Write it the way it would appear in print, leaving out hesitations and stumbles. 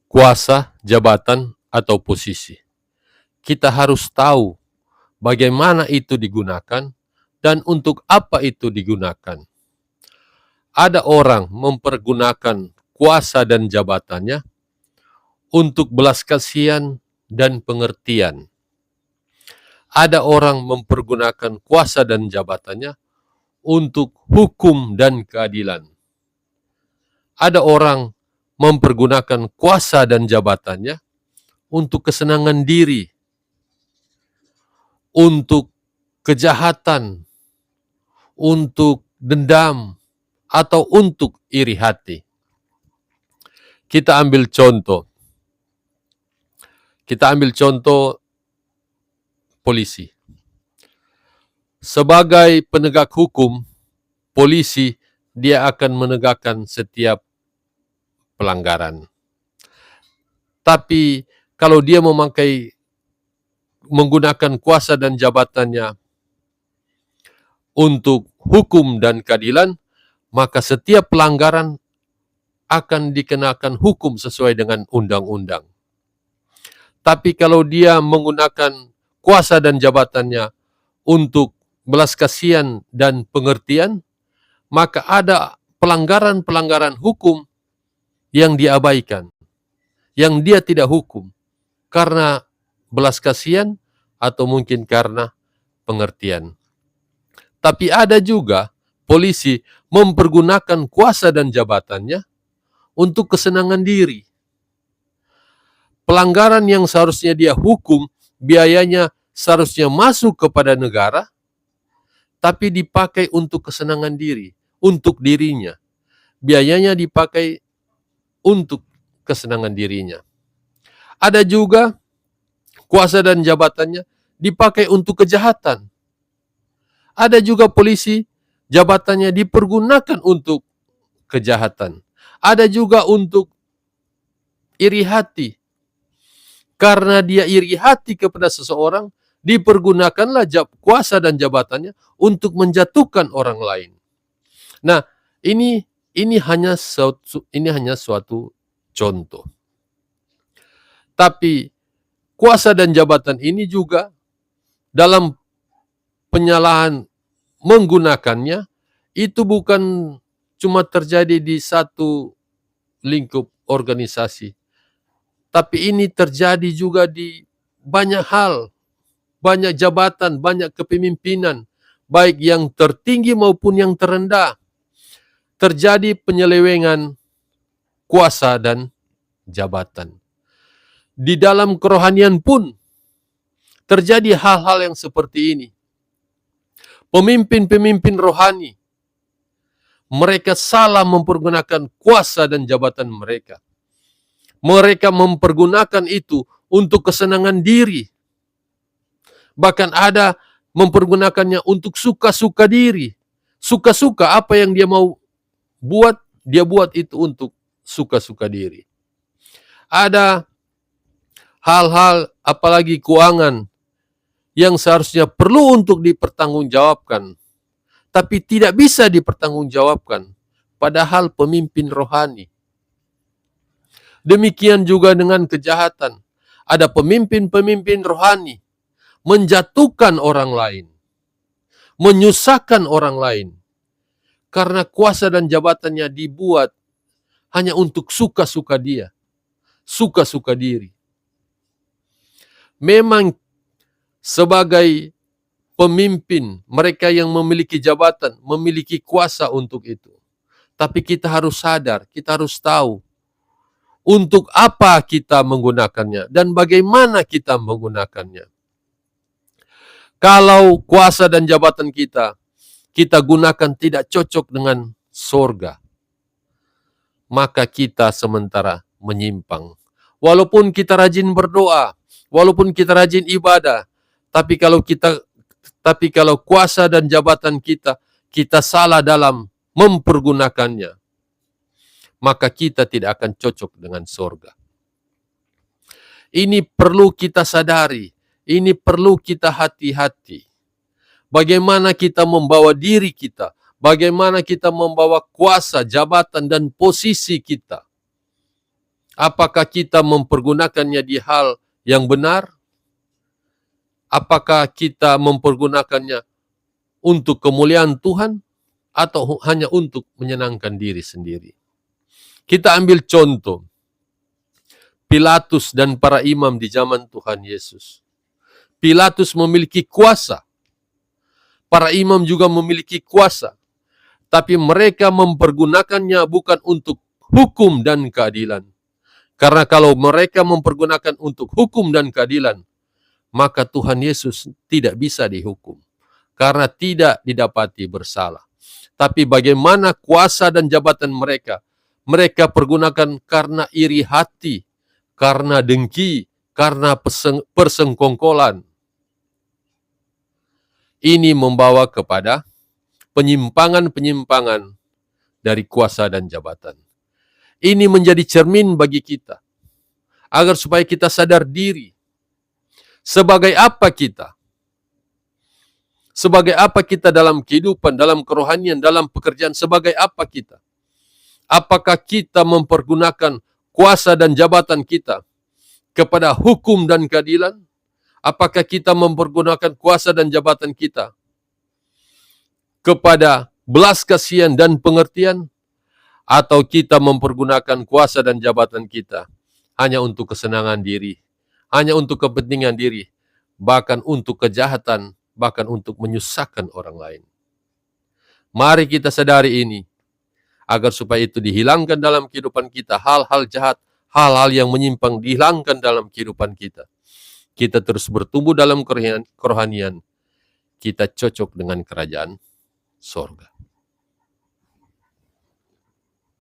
kuasa, jabatan, atau posisi. Kita harus tahu bagaimana itu digunakan dan untuk apa itu digunakan. Ada orang mempergunakan kuasa dan jabatannya untuk belas kasihan dan pengertian. Ada orang mempergunakan kuasa dan jabatannya untuk hukum dan keadilan. Ada orang mempergunakan kuasa dan jabatannya untuk kesenangan diri, untuk kejahatan, untuk dendam, atau untuk iri hati. Kita ambil contoh. Polisi. Sebagai penegak hukum, polisi dia akan menegakkan setiap pelanggaran. Tapi kalau dia menggunakan kuasa dan jabatannya untuk hukum dan keadilan, maka setiap pelanggaran akan dikenakan hukum sesuai dengan undang-undang. Tapi kalau dia menggunakan kuasa dan jabatannya untuk belas kasihan dan pengertian, maka ada pelanggaran-pelanggaran hukum yang diabaikan, yang dia tidak hukum, karena belas kasihan atau mungkin karena pengertian. Tapi ada juga polisi mempergunakan kuasa dan jabatannya untuk kesenangan diri. Pelanggaran yang seharusnya dia hukum, biayanya seharusnya masuk kepada negara, tapi dipakai untuk kesenangan diri, untuk dirinya. Biayanya dipakai untuk kesenangan dirinya. Ada juga kuasa dan jabatannya dipakai untuk kejahatan. Ada juga polisi, jabatannya dipergunakan untuk kejahatan. Ada juga untuk iri hati. Karena dia iri hati kepada seseorang, dipergunakanlah kuasa dan jabatannya untuk menjatuhkan orang lain. Nah, ini hanya suatu contoh. Tapi kuasa dan jabatan ini juga dalam penyalahan menggunakannya itu bukan cuma terjadi di satu lingkup organisasi, tapi ini terjadi juga di banyak hal, banyak jabatan, banyak kepemimpinan, baik yang tertinggi maupun yang terendah. Terjadi penyelewengan kuasa dan jabatan. Di dalam kerohanian pun terjadi hal-hal yang seperti ini. Pemimpin-pemimpin rohani, mereka salah mempergunakan kuasa dan jabatan mereka. Mereka mempergunakan itu untuk kesenangan diri. Bahkan ada mempergunakannya untuk suka-suka diri. Suka-suka apa yang dia mau buat, dia buat itu untuk suka-suka diri. Ada hal-hal apalagi keuangan yang seharusnya perlu untuk dipertanggungjawabkan, tapi tidak bisa dipertanggungjawabkan, padahal pemimpin rohani. Demikian juga dengan kejahatan. Ada pemimpin-pemimpin rohani menjatuhkan orang lain, menyusahkan orang lain, karena kuasa dan jabatannya dibuat hanya untuk suka-suka dia, suka-suka diri. Memang sebagai pemimpin, mereka yang memiliki jabatan, memiliki kuasa untuk itu. Tapi kita harus sadar, kita harus tahu untuk apa kita menggunakannya dan bagaimana kita menggunakannya. Kalau kuasa dan jabatan kita gunakan tidak cocok dengan sorga, maka kita sementara menyimpang. Walaupun kita rajin berdoa, walaupun kita rajin ibadah, tapi kalau kuasa dan jabatan kita salah dalam mempergunakannya, maka kita tidak akan cocok dengan sorga. Ini perlu kita sadari, ini perlu kita hati-hati. Bagaimana kita membawa diri kita, bagaimana kita membawa kuasa, jabatan, dan posisi kita Apakah kita mempergunakannya di hal yang benar? Apakah kita mempergunakannya untuk kemuliaan Tuhan atau hanya untuk menyenangkan diri sendiri? Kita ambil contoh Pilatus dan para imam di zaman Tuhan Yesus. Pilatus memiliki kuasa. Para imam juga memiliki kuasa. Tapi mereka mempergunakannya bukan untuk hukum dan keadilan. Karena kalau mereka mempergunakan untuk hukum dan keadilan, maka Tuhan Yesus tidak bisa dihukum. Karena tidak didapati bersalah. Tapi bagaimana kuasa dan jabatan mereka? Mereka pergunakan karena iri hati, karena dengki, karena persengkongkolan. Ini membawa kepada penyimpangan-penyimpangan dari kuasa dan jabatan. Ini menjadi cermin bagi kita, agar supaya kita sadar diri. Sebagai apa kita? Sebagai apa kita dalam kehidupan, dalam kerohanian, dalam pekerjaan, sebagai apa kita? Apakah kita mempergunakan kuasa dan jabatan kita kepada hukum dan keadilan? Apakah kita mempergunakan kuasa dan jabatan kita kepada belas kasihan dan pengertian? Atau kita mempergunakan kuasa dan jabatan kita hanya untuk kesenangan diri, hanya untuk kepentingan diri, bahkan untuk kejahatan, bahkan untuk menyusahkan orang lain. Mari kita sadari ini, agar supaya itu dihilangkan dalam kehidupan kita, hal-hal jahat, hal-hal yang menyimpang dihilangkan dalam kehidupan kita. Kita terus bertumbuh dalam kerohanian, kita cocok dengan kerajaan sorga.